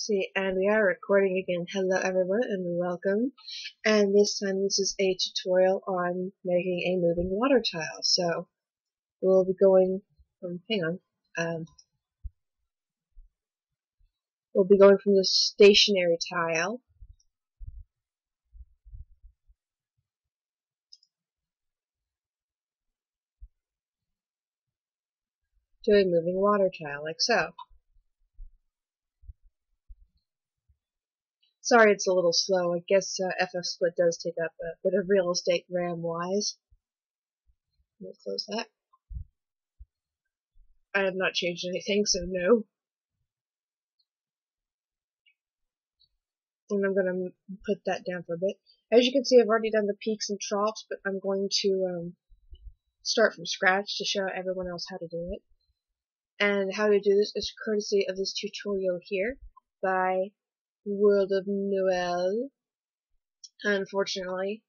See, and we are recording again. Hello everyone and welcome. And this time this is a tutorial on making a moving water tile. So we'll be going from, we'll be going from the stationary tile to a moving water tile, like so. Sorry it's a little slow. I guess FF Split does take up a bit of real estate RAM-wise. Let me close that. I have not changed anything, so no. And I'm going to put that down for a bit. As you can see, I've already done the peaks and troughs, but I'm going to start from scratch to show everyone else how to do it. And how to do this is courtesy of this tutorial here by World of Noel. Unfortunately,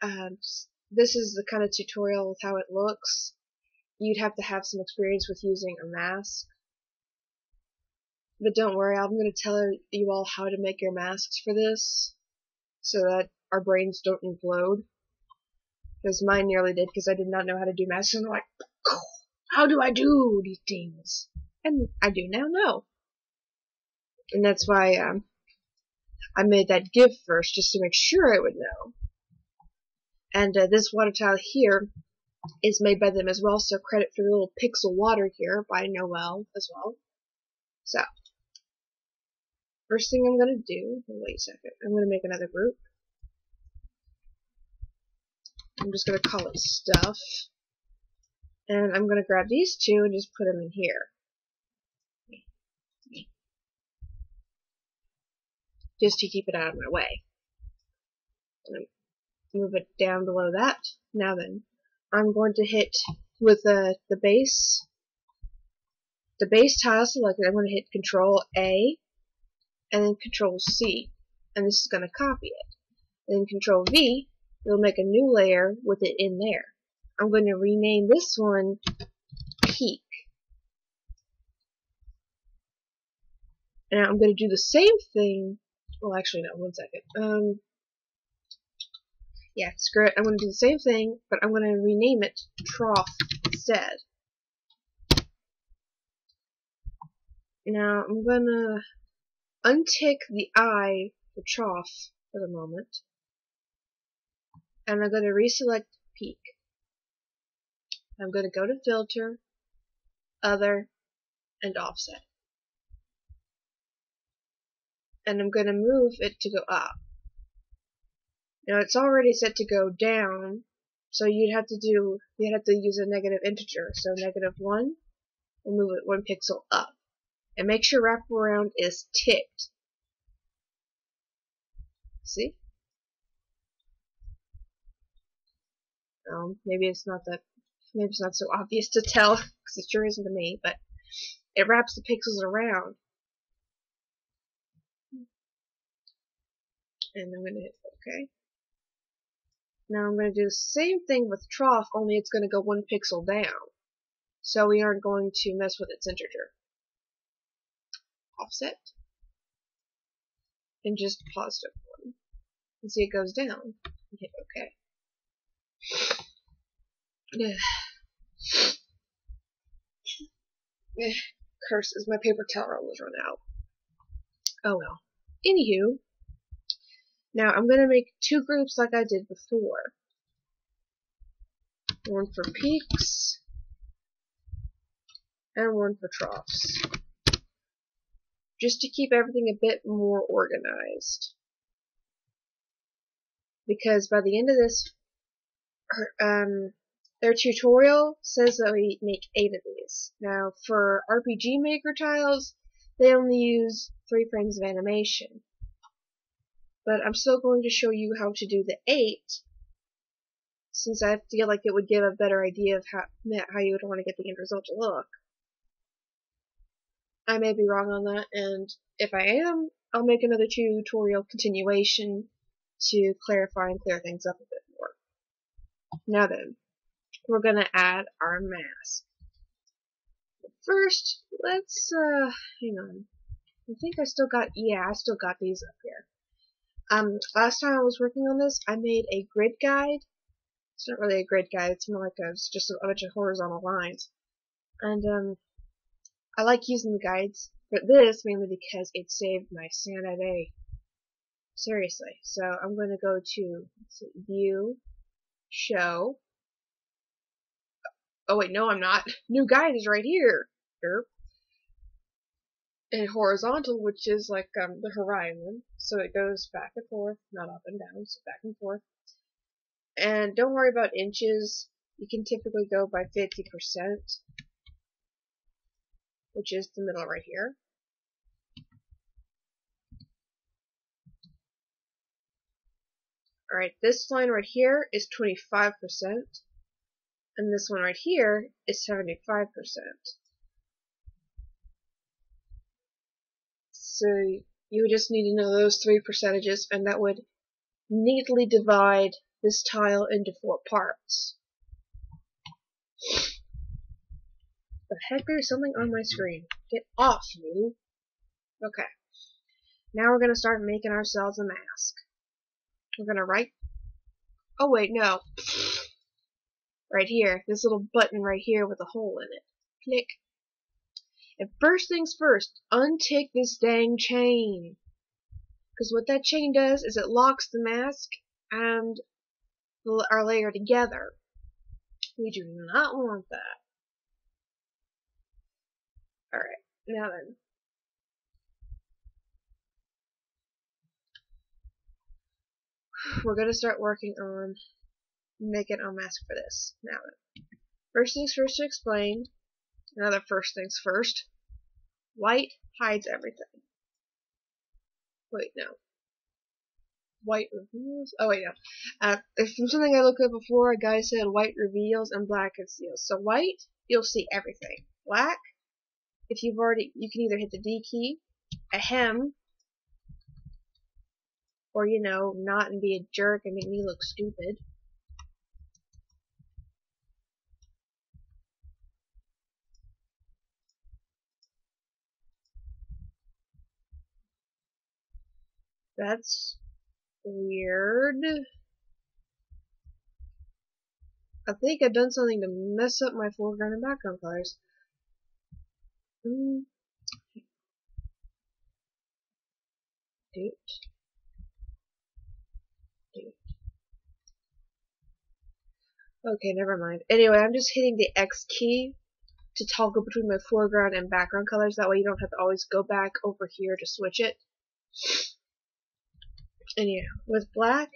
this is the kind of tutorial with how it looks. You'd have to have some experience with using a mask. But don't worry, I'm going to tell you all how to make your masks for this, so that our brains don't implode. Because mine nearly did, because I did not know how to do masks, and I'm like, how do I do these things? And I do now know. And that's why I made that GIF first, just to make sure I would know. And this water tile here is made by them as well, so credit for the little pixel water here by Noel as well. So, first thing I'm going to do, wait a second, I'm going to make another group. I'm just going to call it stuff. And I'm going to grab these two and just put them in here. Just to keep it out of my way. And move it down below that. Now then, I'm going to hit with the base tile selected. I'm going to hit Control A and then Control C, and this is going to copy it. Then Control V, it'll make a new layer with it in there. I'm going to rename this one Peak. And I'm going to do the same thing. Well, actually, no, one second. Yeah, screw it. I'm going to do the same thing, but I'm going to rename it Trough instead. Now, I'm going to untick the I for Trough for the moment. And I'm going to reselect Peak. I'm going to go to Filter, Other, and Offset. And I'm going to move it to go up. Now it's already set to go down, so you'd have to use a negative integer. So -1, and move it 1 pixel up. And make sure wraparound is ticked. See? Maybe it's not so obvious to tell, because it sure isn't to me, but it wraps the pixels around. And I'm going to hit OK. Now I'm going to do the same thing with Trough, only it's going to go 1 pixel down. So we aren't going to mess with its integer. Offset. And just +1. And see it goes down. And hit OK. Curses, my paper towel roll has run out. Oh well. Anywho, now I'm going to make 2 groups like I did before. One for peaks, and one for troughs. Just to keep everything a bit more organized. Because by the end of this, their tutorial says that we make 8 of these. Now, for RPG Maker tiles, they only use 3 frames of animation. But I'm still going to show you how to do the 8, since I feel like it would give a better idea of how you would want to get the end result to look. I may be wrong on that, and if I am, I'll make another tutorial continuation to clarify and clear things up a bit more. Now then, we're going to add our mask. First, let's, hang on. I think I still got, yeah, I still got these up here. Last time I was working on this, I made a grid guide. It's not really a grid guide, it's more like it's just a bunch of horizontal lines. And, I like using the guides for this mainly because it saved my sanity. Seriously. So I'm going to go to View, Show. Oh wait, no I'm not. New guide is right here. And horizontal, which is like the horizon. So it goes back and forth, not up and down, so back and forth. And don't worry about inches. You can typically go by 50%, which is the middle right here. Alright, this line right here is 25%, and this one right here is 75%. So you would just need to know those three percentages, and that would neatly divide this tile into 4 parts. The heck, there's something on my screen. Get off, you! Okay. Now we're gonna start making ourselves a mask. We're gonna write. Oh wait, no. Right here, this little button right here with a hole in it. Click. And first things first, untick this dang chain. Because what that chain does is it locks the mask and our layer together. We do not want that. Alright, now then. We're going to start working on making a mask for this. Now then. First things first to explain. Another first things first. White hides everything. Wait, no. White reveals? Oh, wait, no. From something I looked at before, a guy said white reveals and black conceals. So white, you'll see everything. Black, if you've already, you can either hit the D key, a hem, or, you know, not and be a jerk and make me look stupid. That's weird. I think I've done something to mess up my foreground and background colors. Dude. Okay, never mind. Anyway, I'm just hitting the X key to toggle between my foreground and background colors. That way you don't have to always go back over here to switch it. And yeah, with black,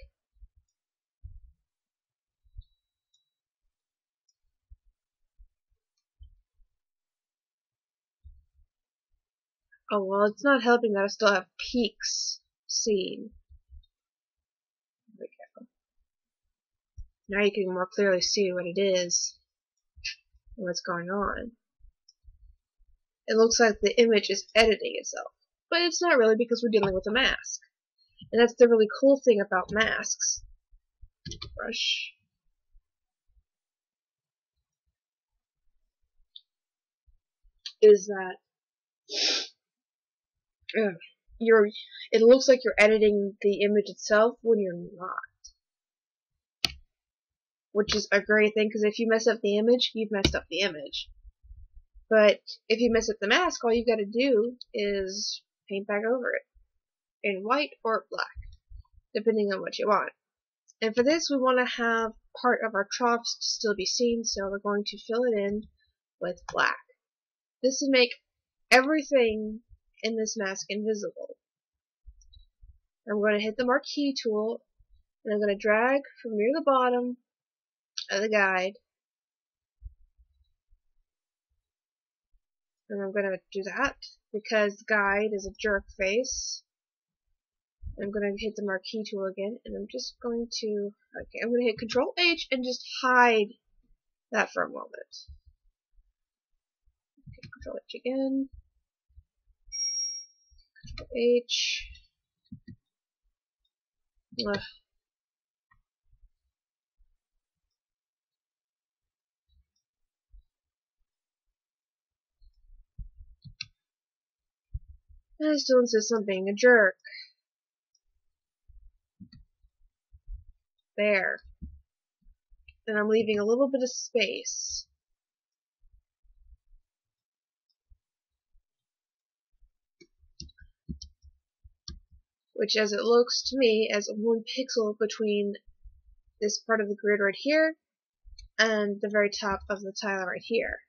oh well, it's not helping that I still have peaks seen. There we go. Now you can more clearly see what it is and what's going on. It looks like the image is editing itself, but it's not really because we're dealing with a mask. And that's the really cool thing about masks. Brush. Is that it looks like you're editing the image itself when you're not. Which is a great thing, because if you mess up the image, you've messed up the image. But if you mess up the mask, all you gotta do is paint back over it. In white or black, depending on what you want. And for this, we want to have part of our troughs to still be seen, so we're going to fill it in with black. This will make everything in this mask invisible. I'm going to hit the marquee tool, and I'm going to drag from near the bottom of the guide, and I'm going to do that because the guide is a jerk face. I'm going to hit the marquee tool again, and I'm just going to, okay, I'm going to hit Control H and just hide that for a moment. Okay, Control H again. Control H. Ugh. And I still insist on being a jerk. There. And I'm leaving a little bit of space. Which, as it looks to me, as 1 pixel between this part of the grid right here and the very top of the tile right here.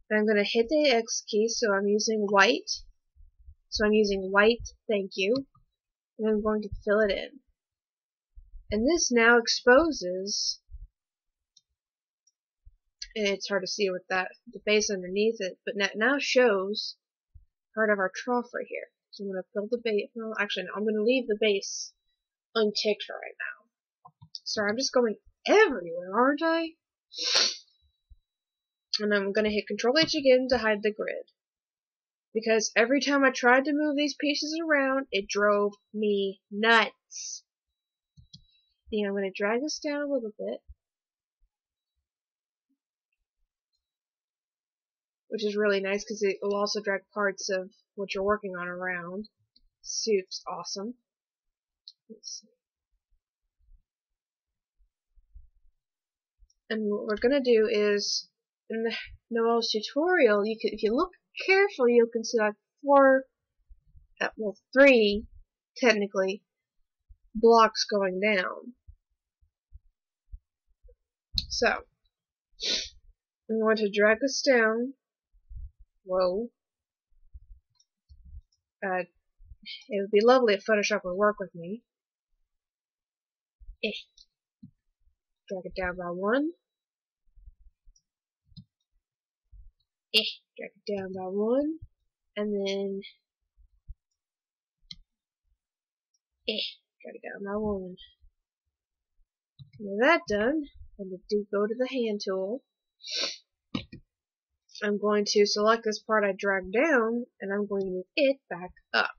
And I'm going to hit the X key, so I'm using white. So I'm using white, thank you. And I'm going to fill it in. And this now exposes, and it's hard to see with that the base underneath it, but now shows part of our trough right here. So I'm going to fill the base. Well, actually, no, I'm going to leave the base unticked right now. So I'm just going everywhere, aren't I? And I'm going to hit Control H again to hide the grid. Because every time I tried to move these pieces around, it drove me nuts. And I'm going to drag this down a little bit. Which is really nice because it will also drag parts of what you're working on around. Super awesome. Let's see. And what we're going to do is, in the Noel's tutorial, if you look carefully, you can see like 3, technically, blocks going down. So, I'm going to drag this down. Whoa. It would be lovely if Photoshop would work with me. Drag it down by 1. Drag it down by 1. And then drag it down by 1. With that done, I'm going to go to the hand tool. I'm going to select this part I dragged down, and I'm going to move it back up.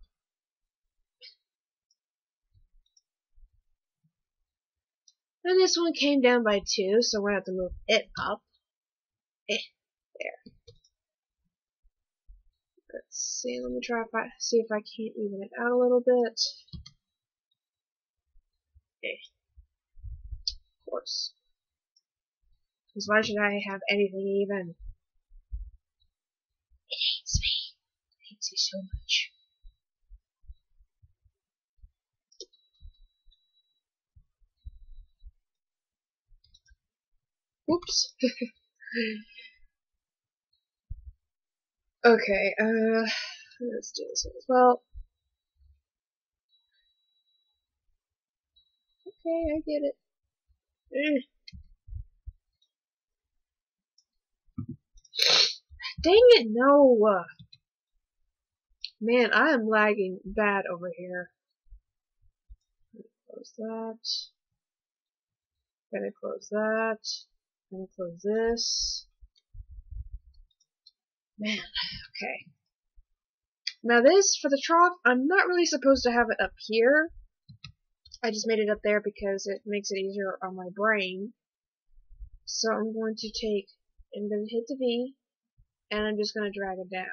And this one came down by 2, so we're going to have to move it up. There. Let's see, let me see if I can't even it out a little bit. Of course. Because why should I have anything even? It hates me. It hates me so much. Oops. Okay, let's do this one as well. Okay, I get it. Dang it, no! Man, I am lagging bad over here. Close that. Gonna close that. Gonna close this. Man, okay. Now this, for the trough, I'm not really supposed to have it up here. I just made it up there because it makes it easier on my brain. So I'm going to I'm going to hit the V, and I'm just going to drag it down.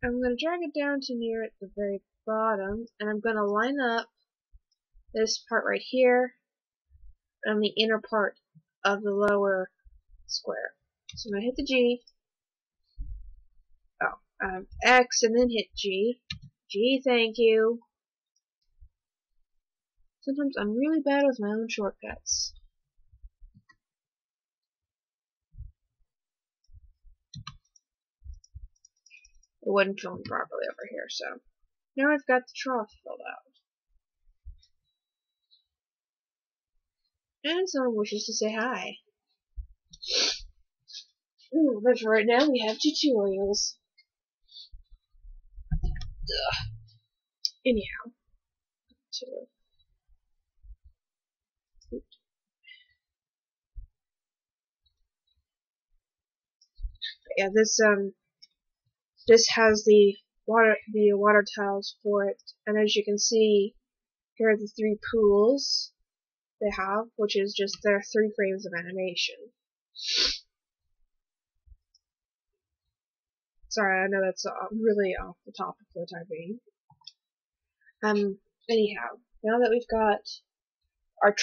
I'm going to drag it down to near at the very bottom, and I'm going to line up this part right here on the inner part of the lower square. So I'm going to hit the G, X, and then hit G. G, thank you. Sometimes I'm really bad with my own shortcuts. It wasn't filmed properly over here, so now I've got the trough filled out. And someone wishes to say hi. Ooh, but for right now we have tutorials. Ugh. Anyhow. Yeah, this has the water tiles for it, and as you can see, here are the 3 pools they have, which is just their 3 frames of animation. Sorry, I know that's really off the topic for the time being. Anyhow, now that we've got our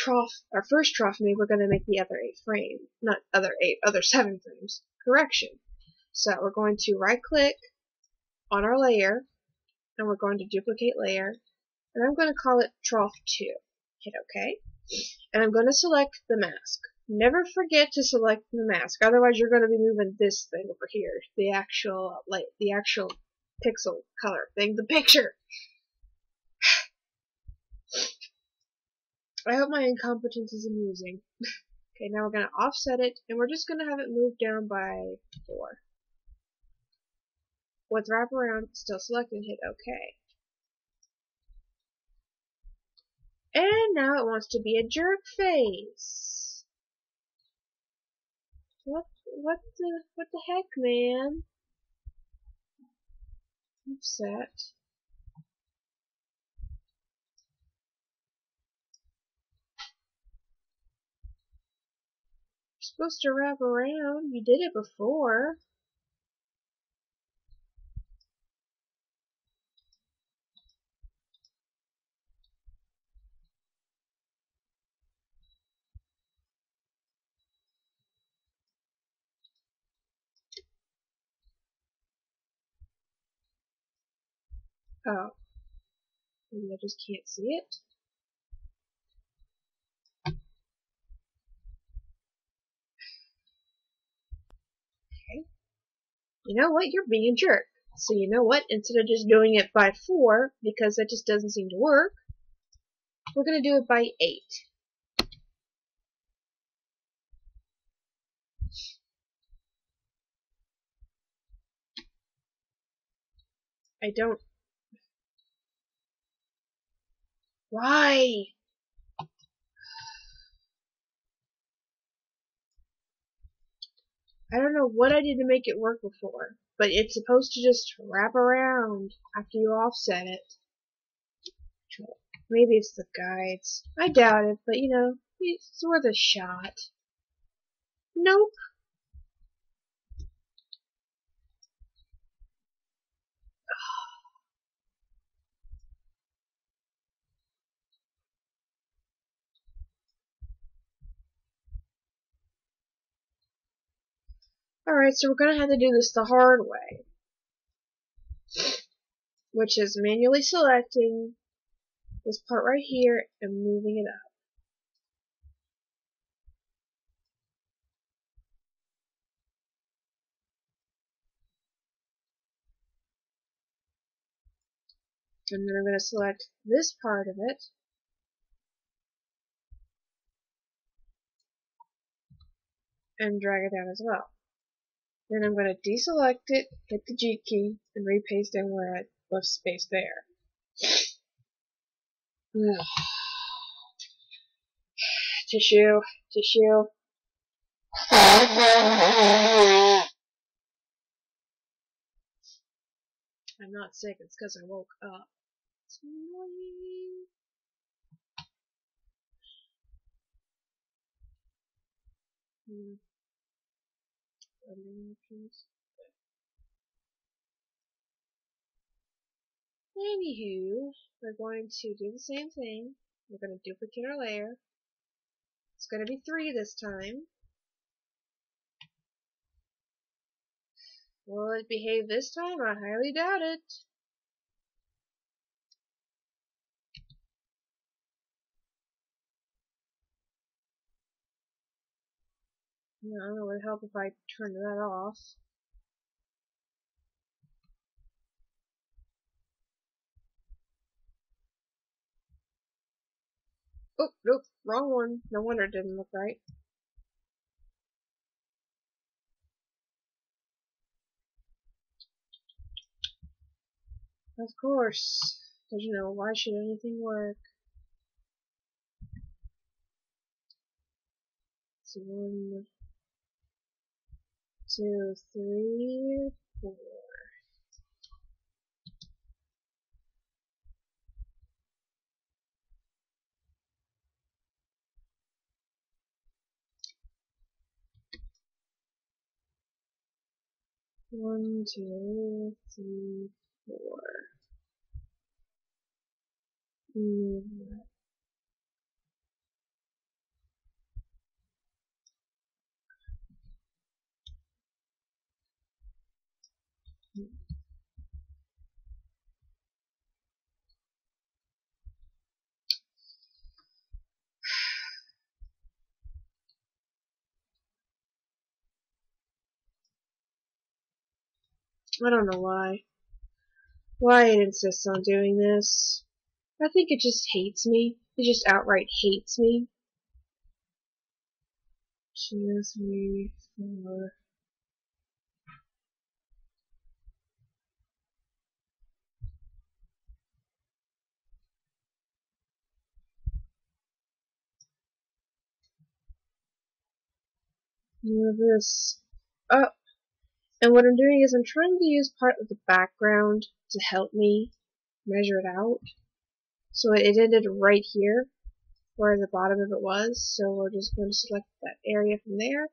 first trough made, we're going to make the other 8 frames. Not other 7 frames. Correction. So we're going to right click on our layer, and we're going to duplicate layer, and I'm going to call it trough 2. Hit OK. And I'm going to select the mask. Never forget to select the mask, otherwise you're going to be moving this thing over here, the actual pixel color thing, the picture. I hope my incompetence is amusing. Okay, now we're going to offset it, and we're just going to have it move down by 4. With wraparound still selected, hit OK. And now it wants to be a jerk face. What the heck, man? Offset. You're supposed to wrap around. You did it before. Oh. Maybe I just can't see it. Okay. You know what? You're being a jerk. So you know what? Instead of just doing it by 4, because that just doesn't seem to work, we're going to do it by 8. I don't... Why? I don't know what I did to make it work before, but it's supposed to just wrap around after you offset it. Maybe it's the guides. I doubt it, but you know, it's worth a shot. Nope. Alright, so we're going to have to do this the hard way, which is manually selecting this part right here and moving it up. And then I'm going to select this part of it and drag it down as well. Then I'm going to deselect it, hit the G key, and repaste in where I left space there. Tissue, tissue. I'm not sick, it's because I woke up. It's annoying. Anywho, we're going to do the same thing. We're going to duplicate our layer. It's going to be 3 this time. Will it behave this time? I highly doubt it. No, it would help if I turned that off. Oh, nope, wrong one. No wonder it didn't look right. Of course. Because, you know, why should anything work? So 1, 2, 3, 4. 1, 2, 3, 4. Move that. I don't know why. Why it insists on doing this. I think it just hates me. It just outright hates me. 2, 3, 4. Move this up. And what I'm doing is I'm trying to use part of the background to help me measure it out. So it ended right here, where the bottom of it was. So we're just going to select that area from there.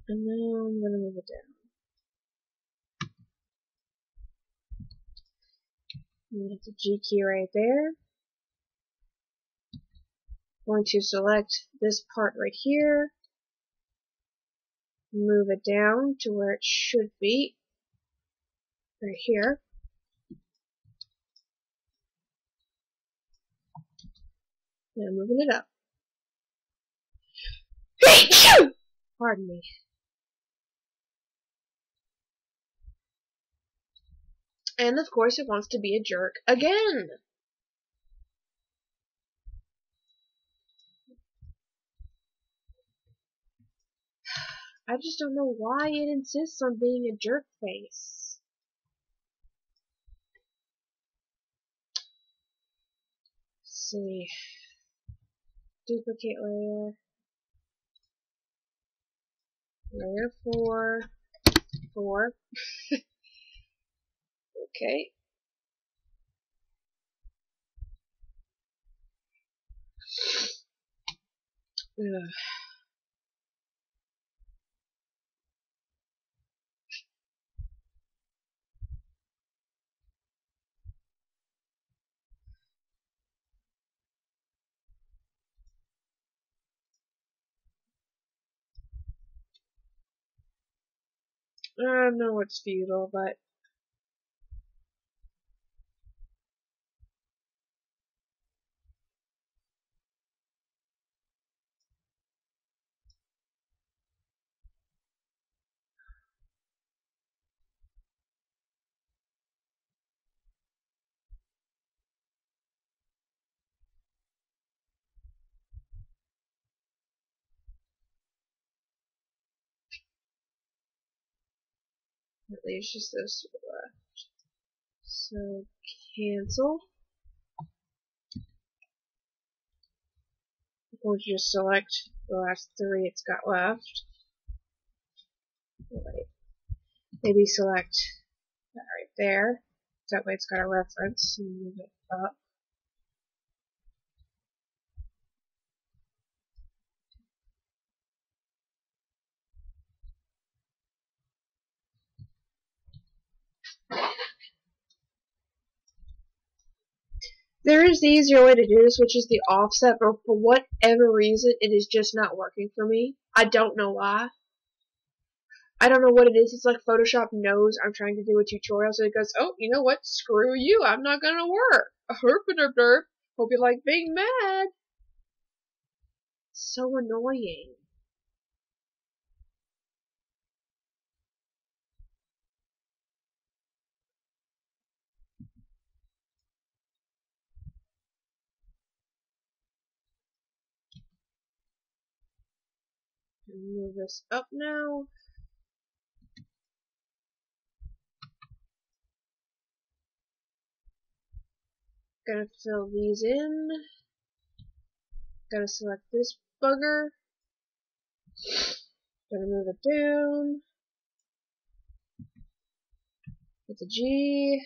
And now I'm going to move it down. Move the G key right there. Going to select this part right here. Move it down to where it should be. Right here. Now moving it up. Pardon me. And of course it wants to be a jerk again. I just don't know why it insists on being a jerk face. Let's see. Duplicate layer. Layer 4. 4. Okay. Ugh. I know it's futile, but at least just those two left. So cancel. I'm going to just select the last 3 it's got left. Right. Maybe select that right there. That way it's got a reference and move it up. There is the easier way to do this, which is the offset, but for whatever reason, it is just not working for me. I don't know why. I don't know what it is. It's like Photoshop knows I'm trying to do a tutorial, so it goes, oh, you know what? Screw you. I'm not gonna work. Herp-a-derp-derp. Hope you like being mad. So annoying. Move this up now. Gonna fill these in. Gonna select this bugger. Gonna move it down. With the G.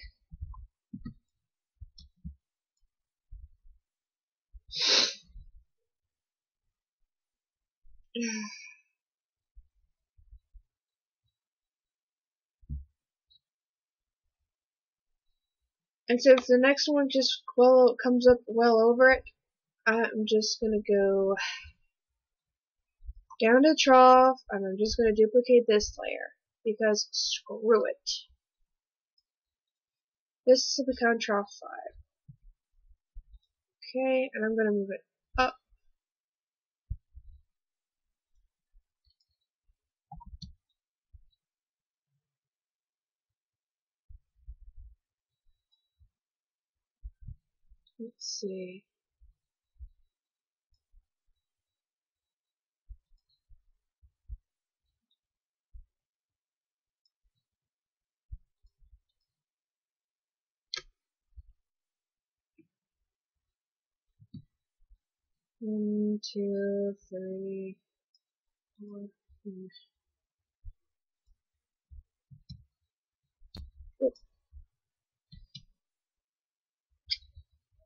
And since the next one just comes up well over it, I'm just gonna go down to the trough, and I'm just gonna duplicate this layer, because screw it. This will become trough 5. Okay, and I'm gonna move it up. Let's see. One, two, three, four, five.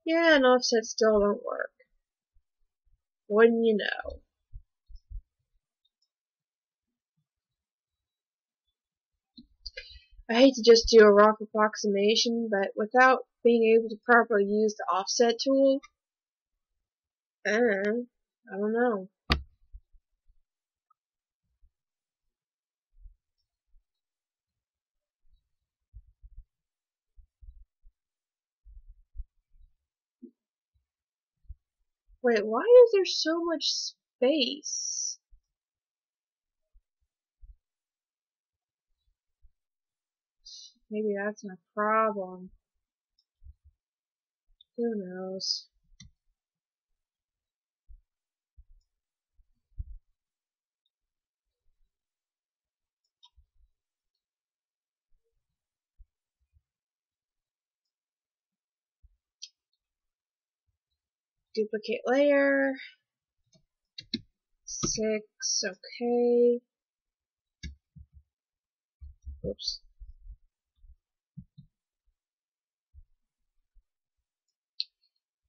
Yeah, and offset still don't work. Wouldn't you know? I hate to just do a rough approximation, but without being able to properly use the offset tool, I don't know. Wait, why is there so much space? Maybe that's my problem. Who knows? Duplicate layer. 6, okay. Oops.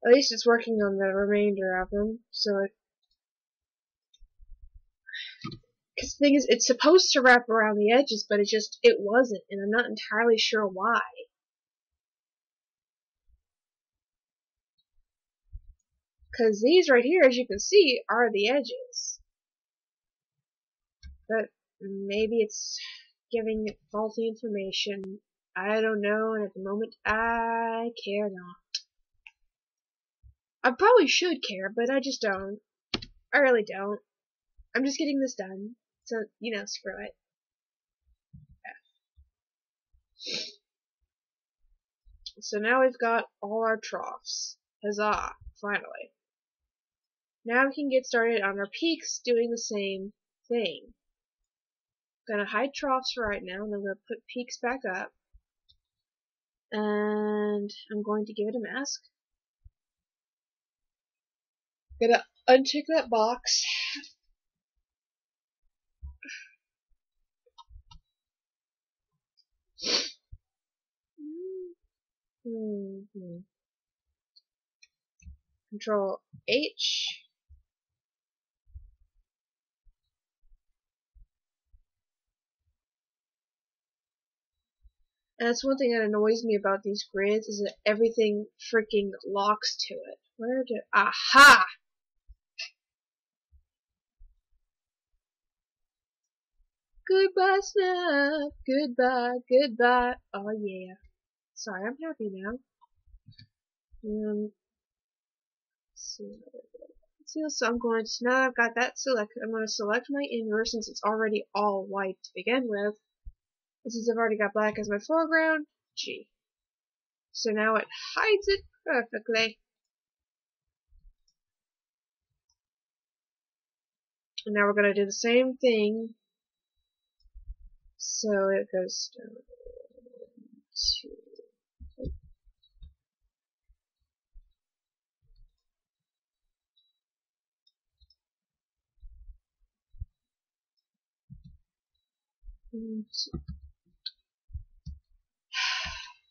At least it's working on the remainder of them, so it... Because the thing is, it's supposed to wrap around the edges, but it wasn't, and I'm not entirely sure why. Because these right here, as you can see, are the edges. But maybe it's giving it faulty information. I don't know, and at the moment, I care not. I probably should care, but I just don't. I really don't. I'm just getting this done. So, screw it. Yeah. So now we've got all our troughs. Huzzah, finally. Now we can get started on our peaks doing the same thing. I'm gonna hide troughs for right now, and I'm gonna put peaks back up. And I'm going to give it a mask. I'm gonna untick that box. Control H. And that's one thing that annoys me about these grids, is that everything freaking locks to it. Where did... Aha! Goodbye, Snap! Goodbye, goodbye. Oh yeah. Sorry, I'm happy now. Let's see. So I'm going to, now I've got that selected, I'm going to select my inverse since it's already all white to begin with. And since I've already got black as my foreground, G. So now it hides it perfectly. And now we're going to do the same thing. So it goes down to...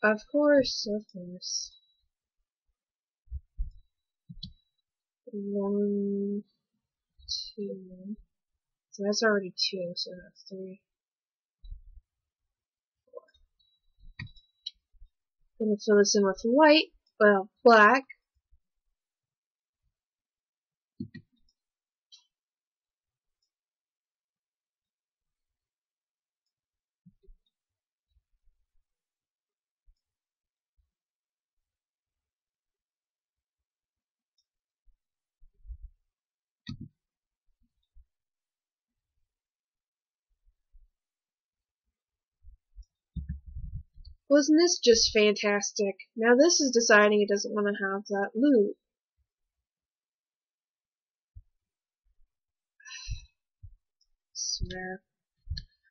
Of course, of course. 1, 2. So that's already 2, so that's 3. gonna fill this in with white, well, black. Wasn't this just fantastic? Now this is deciding it doesn't want to have that loop. Swear.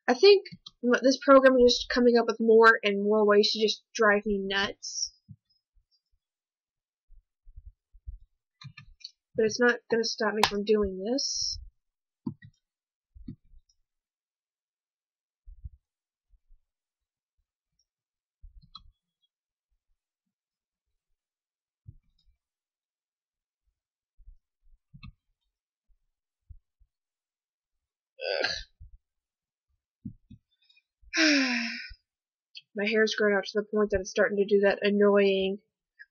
I think this program is just coming up with more and more ways to just drive me nuts. But it's not going to stop me from doing this. My hair's grown out to the point that it's starting to do that annoying.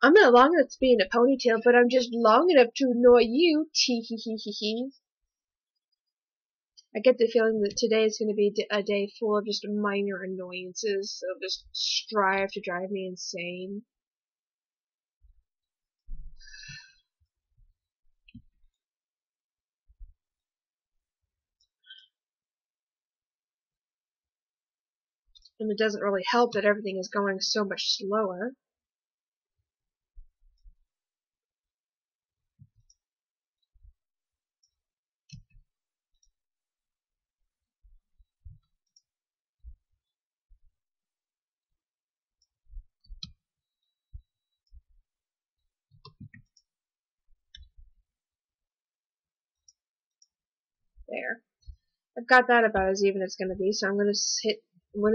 I'm not long enough to be in a ponytail, but I'm just long enough to annoy you. Tee hee hee hee hee. I get the feeling that today is going to be a day full of just minor annoyances that just strive to drive me insane. And it doesn't really help that everything is going so much slower. There. I've got that about as even as it's going to be, so I'm going to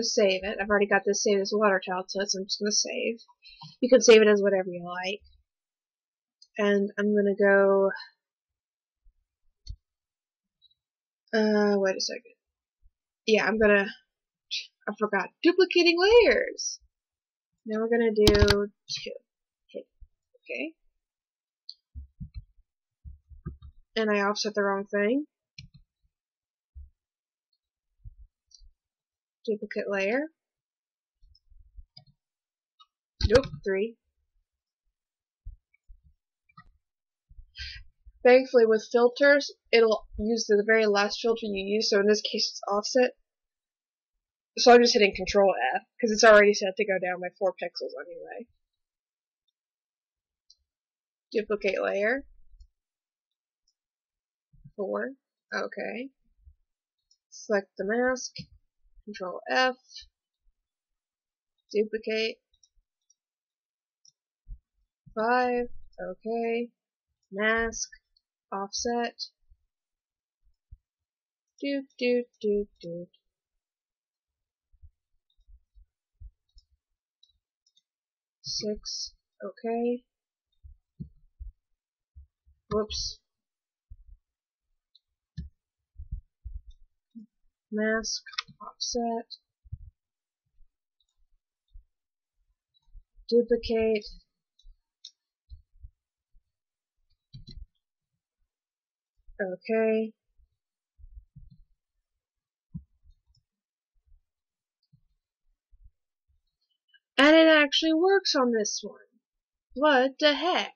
save it. I've already got this saved as water childhood, so I'm just going to save. You can save it as whatever you like. And I'm going to go... wait a second. Yeah, I forgot. Duplicating layers! Now we're going to do 2. Hit. Okay. And I offset the wrong thing. Duplicate layer. Nope, 3. Thankfully, with filters, it'll use the very last filter you use, so in this case it's offset. So I'm just hitting Control F, because it's already set to go down by 4 pixels anyway. Duplicate layer. 4. Okay. Select the mask. Control F. Duplicate. 5. Okay. Mask. Offset. Doot doot doot doot. 6. Okay. Whoops. Mask. Offset. Duplicate. Okay. And it actually works on this one. What the heck?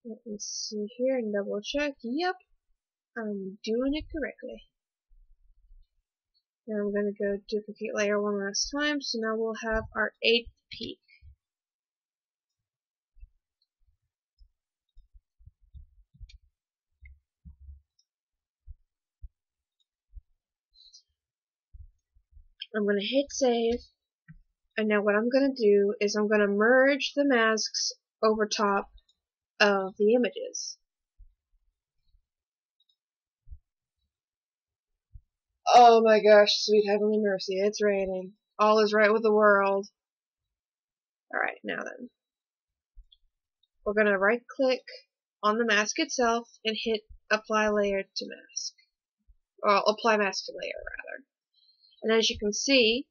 Let me see here and double check. Yep, I'm doing it correctly. Now I'm going to go duplicate layer one last time, so now we'll have our 8th peak. I'm going to hit save, and now what I'm going to do is I'm going to merge the masks over top of the images. Oh my gosh, sweet heavenly mercy, it's raining. All is right with the world. Alright, now then. We're going to right click on the mask itself and hit apply layer to mask. Or apply mask to layer, rather. And as you can see,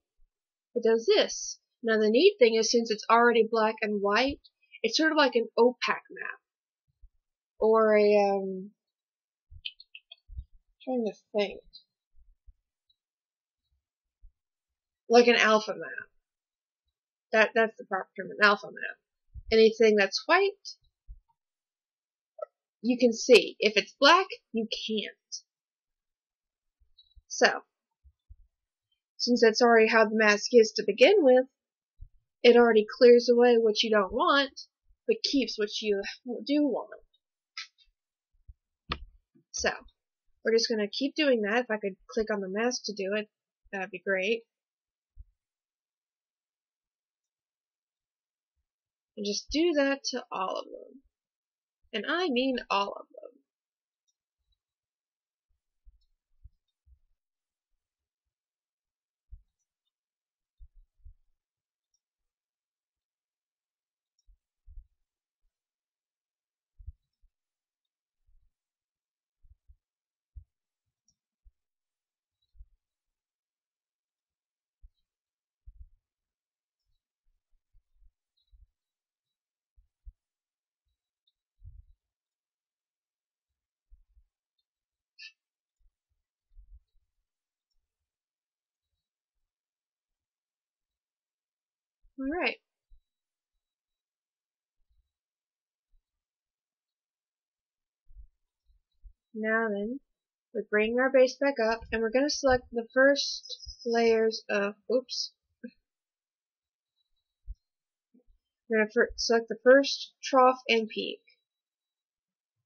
it does this. Now the neat thing is, since it's already black and white, it's sort of like an OPAC map. Or a, trying to think. Like an alpha map. That's the proper term, an alpha map. Anything that's white, you can see. If it's black, you can't. So, since that's already how the mask is to begin with, it already clears away what you don't want, but keeps what you do want. So, we're just going to keep doing that. If I could click on the mask to do it, that'd be great. And just do that to all of them. And I mean all of them. Alright. Now then, we're bringing our base back up, and we're going to select the first layers of, oops. We're going to select the first trough and peak.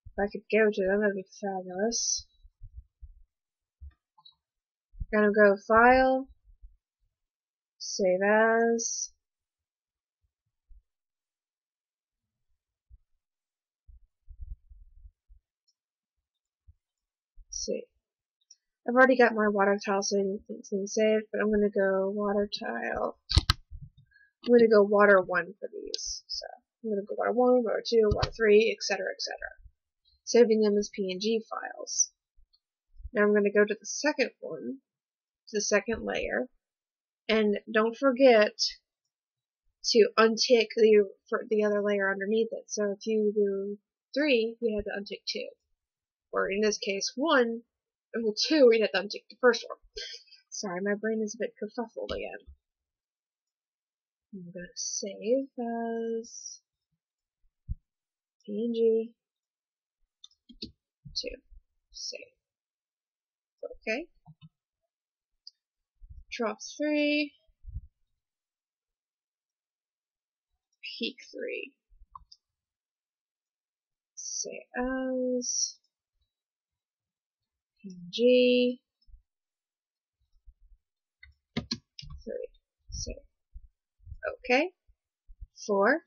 If I could go to them, that'd be fabulous. Gonna go File, Save As. Let's see. I've already got my water tile thing saved, but I'm gonna go water tile. I'm gonna go water 1 for these. So I'm gonna go water 1, water 2, water 3, etc., etc. Saving them as PNG files. Now I'm gonna go to the second one, to the second layer, and don't forget to untick the other layer underneath it. So if you do 3, you have to untick 2. Or in this case, 1, well 2, we'd have to untick the first one. Sorry, my brain is a bit kerfuffled again. I'm going to save as PNG 2. Save. Okay. Drop 3. Peak 3. Save as PNG 3. Save. Okay. 4.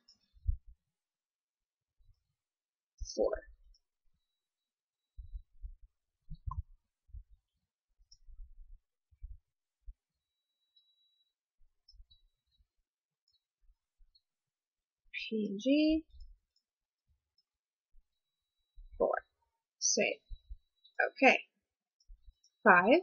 4. PNG 4. Save. Okay. 5.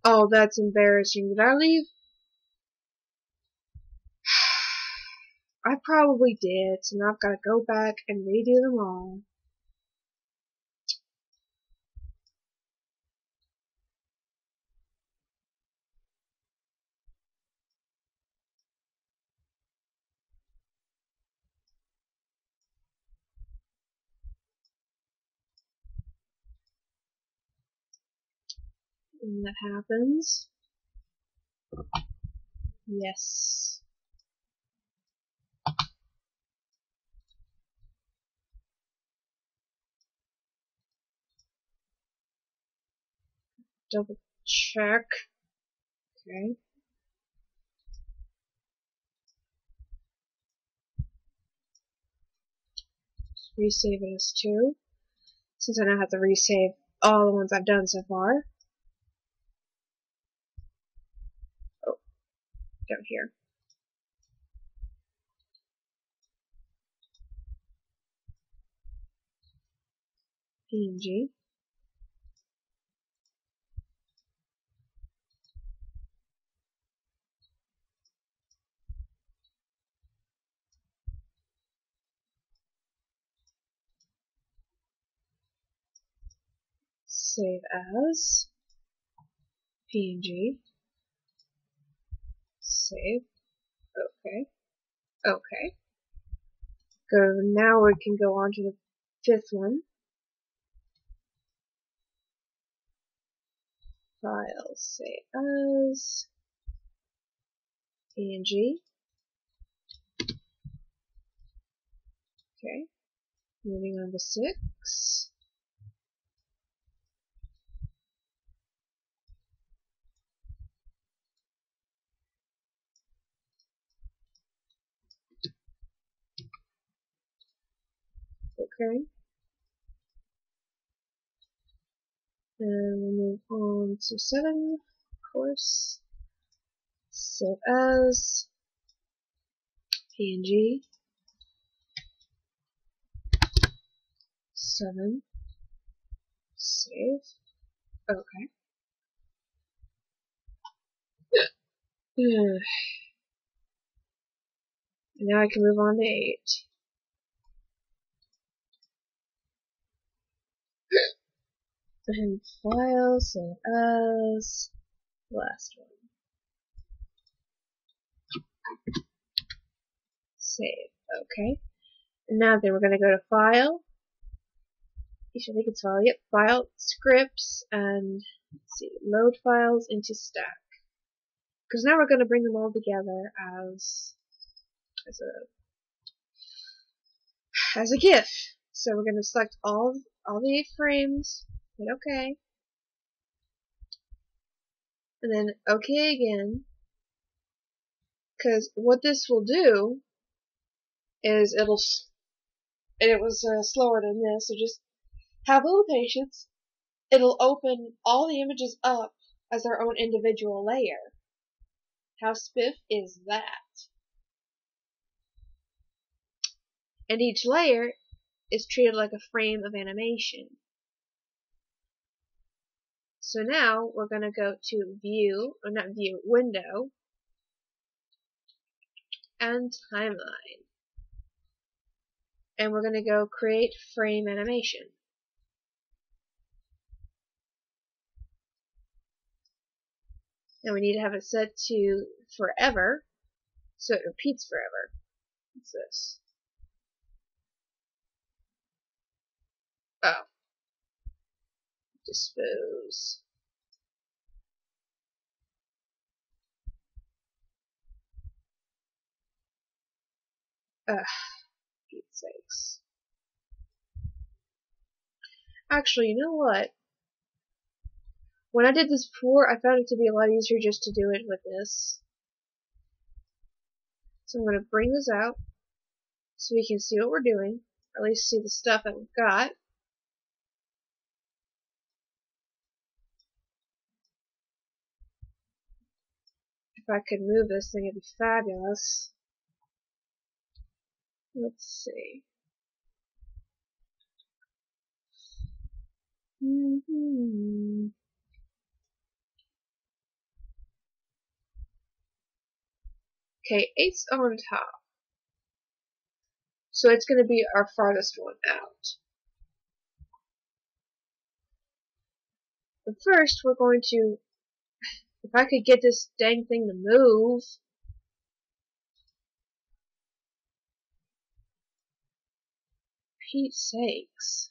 Oh, that's embarrassing. Did I leave? I probably did, so now I've got to go back and redo them all. And that happens. Yes. Double check. Okay. Resave it as 2. Since I now have to resave all the ones I've done so far. Oh, down here. PNG. Save as. PNG. Save. Okay. Okay. Now we can go on to the fifth one. File. Save as. PNG. Okay. Moving on to 6. Okay. And we'll move on to 7, of course. Save as. PNG. 7. Save. Okay. And now I can move on to 8. And file, save as, last one. Save. Okay. And now then we're going to go to File. I think it's File. Yep. File, Scripts, and let's see, load files into Stack. Because now we're going to bring them all together as a GIF. So we're going to select all the 8 frames, hit OK, and then OK again. Because what this will do is it was slower than this, so just have a little patience. It'll open all the images up as their own individual layer. How spiff is that? And each layer is treated like a frame of animation. So now we're going to go to Window, and Timeline. And we're going to go Create Frame Animation. And we need to have it set to forever, so it repeats forever. What's this? Oh. Dispose. Pete's sakes. Actually, you know what? When I did this before, I found it to be a lot easier just to do it with this. So I'm going to bring this out so we can see what we're doing, or at least see the stuff that we've got. If I could move this thing, it'd be fabulous. Let's see. Okay, 8's on top. So it's going to be our farthest one out. But first, we're going to, if I could get this dang thing to move. Pete's sakes.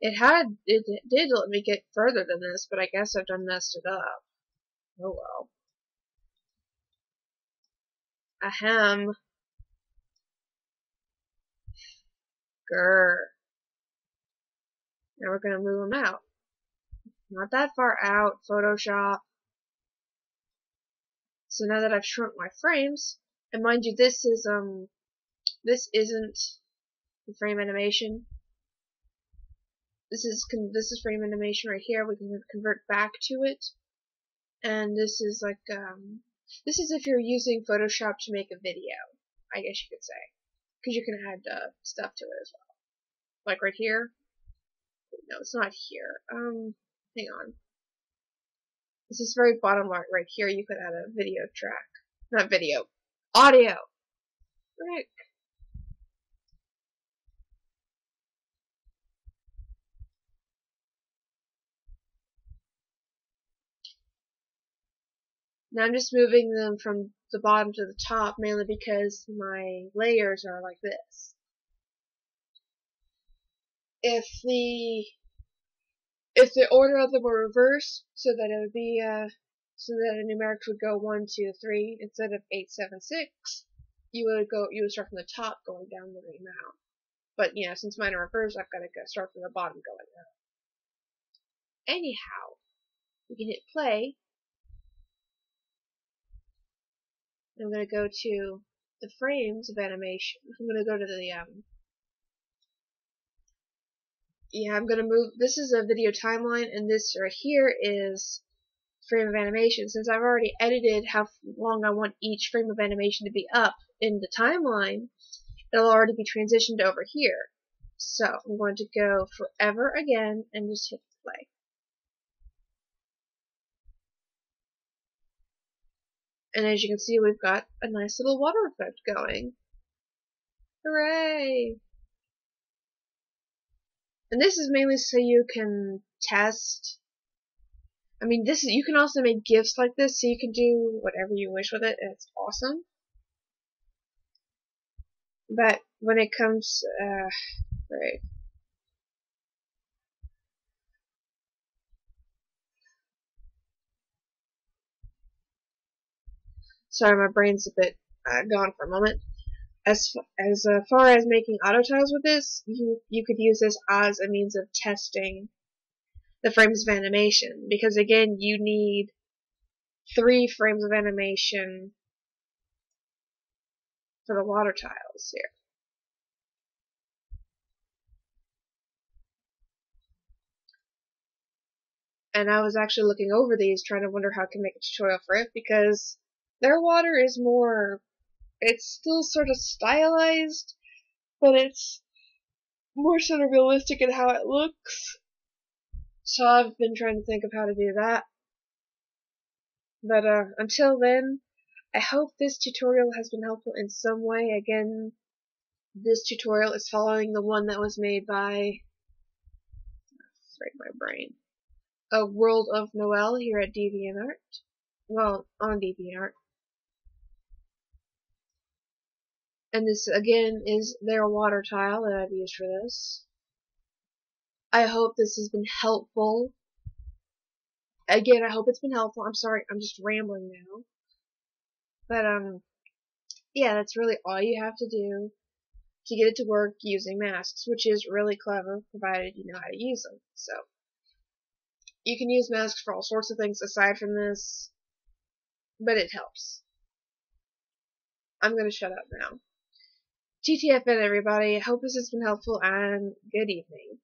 It did let me get further than this, but I guess I've done messed it up. Oh well. Ahem. Grr. Now we're going to move them out. Not that far out, Photoshop. So now that I've shrunk my frames, and mind you, this isn't the frame animation. This is frame animation right here. We can convert back to it, and this is like this is if you're using Photoshop to make a video, I guess you could say, because you can add stuff to it as well. Like right here. No, it's not here. Hang on. This is very bottom right here. You could add a video track, not video, audio. Frick. Now I'm just moving them from the bottom to the top, mainly because my layers are like this. If the order of them were reversed, so that it would be so that the numerics would go 1, 2, 3 instead of 8, 7, 6, you would start from the top going down the amount. But yeah, since mine are reversed, I've got to start from the bottom going up. Anyhow, we can hit play. I'm going to go to the frames of animation. I'm going to go to the I'm going to move. This is a video timeline, and this right here is frame of animation. Since I've already edited how long I want each frame of animation to be up in the timeline, it'll already be transitioned over here. So I'm going to go forever again and just hit play. And as you can see, we've got a nice little water effect going. Hooray! And this is mainly so you can test. I mean, you can also make GIFs like this, so you can do whatever you wish with it, and it's awesome. But when it comes, right. Sorry, my brain's a bit gone for a moment. As far as making auto tiles with this, you could use this as a means of testing the frames of animation, because again, you need 3 frames of animation for the water tiles here. And I was actually looking over these, trying to wonder how I can make a tutorial for it, because their water is more, it's still sort of stylized, but it's more sort of realistic in how it looks. So I've been trying to think of how to do that. But until then, I hope this tutorial has been helpful in some way. Again, this tutorial is following the one that was made by, break my brain, a World of Noel here at DeviantArt. Well, on DeviantArt. And this, again, is their water tile that I've used for this. I hope this has been helpful. Again, I hope it's been helpful. I'm sorry, I'm just rambling now. But, yeah, that's really all you have to do to get it to work using masks, which is really clever, provided you know how to use them. So, you can use masks for all sorts of things aside from this, but it helps. I'm gonna shut up now. TTFN, everybody. Hope this has been helpful, and good evening.